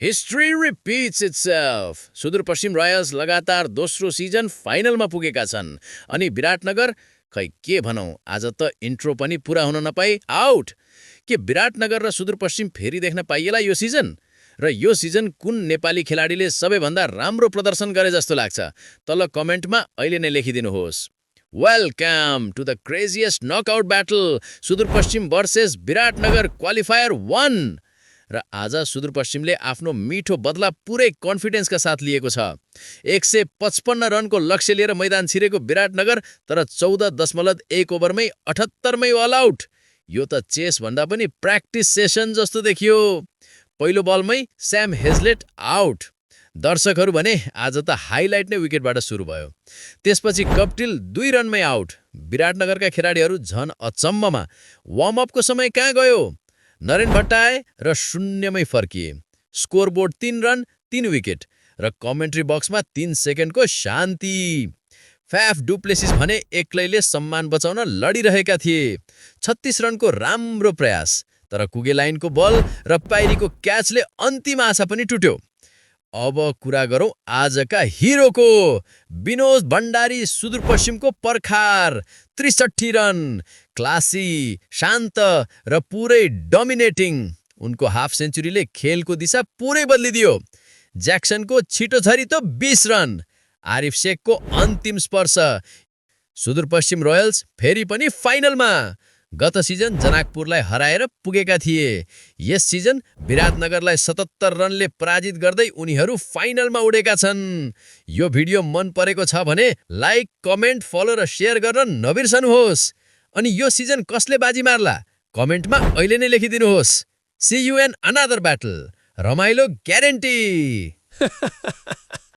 History repeats itself. Sudurpashchim royals लगातार दोस्रो season फाइनलमा पुगेका छन् अनि विराटनगर खै के भनौँ, आज त इन्ट्रो पनि पुरा हुन नपाई आउट। के विराटनगर र सुदूरपश्चिम फेरि देख्न पाइएला यो सिजन? र यो सिजन कुन नेपाली खेलाडीले सबैभन्दा राम्रो प्रदर्शन गरे जस्तो लाग्छ? तल कमेन्टमा अहिले नै लेखिदिनुहोस्। Welcome to the craziest knockout battle, Sudurpashchim versus Biratnagar qualifier 1। र आज सुदूरपश्चिमले आफ्नो मिठो बदला पुरै कन्फिडेन्सका साथ लिएको छ। 155 रनको लक्ष्य लिएर मैदान छिरेको विराटनगर तर 14.1 ओभरमै 78मै अल आउट। यो त चेस भन्दा पनि प्र्याक्टिस सेसन जस्तो देखियो। पहिलो बलमै स्याम हेजलेट आउट। दर्शकहरू भने आज त हाइलाइट नै विकेटबाट सुरु भयो। त्यसपछि कप्टिल 2 रनमै आउट। विराटनगरका खेलाडीहरू झन अचम्ममा वार्मअपको समय कहाँ गयो? नरेन भट्टाए र शून्यमै फर्किए। स्कोरबोर्ड 3 रन 3 विकेट र कमेन्ट्री बक्समा 3 सेकेन्डको शान्ति। फ्याफ डुप्लेसिस भने एक्लैले सम्मान बचाउन लडिरहेका थिए। 36 रनको राम्रो प्रयास, तर कुगे लाइनको बल र पाइरीको क्याचले अन्तिम आशा पनि टुट्यो। अब कुरा गरौँ आजका हिरोको। विनोद भण्डारी सुदूरपश्चिमको पर्खार। 63 रन, क्लासी, शान्त र पुरै डोमिनेटिङ। उनको हाफ सेन्चुरीले खेलको दिशा पुरै बदलिदियो। ज्याक्सनको छिटो झरी त 20 रन। आरिफ शेखको अन्तिम स्पर्श। सुदूरपश्चिम रोयल्स फेरि पनि फाइनलमा। गत सिजन जनकपुरलाई हराएर पुगेका थिए। यस सिजन विराटनगरलाई 77 रनले पराजित गर्दै उनीहरू फाइनलमा उडेका छन्। यो भिडियो मन परेको छ भने लाइक, कमेन्ट, फलो र सेयर गर्न नबिर्सनुहोस्। अनि यो सिजन कसले बाजी मार्ला? कमेन्टमा अहिले नै लेखिदिनुहोस्। See you in another battle. रमाइलो ग्यारेन्टी।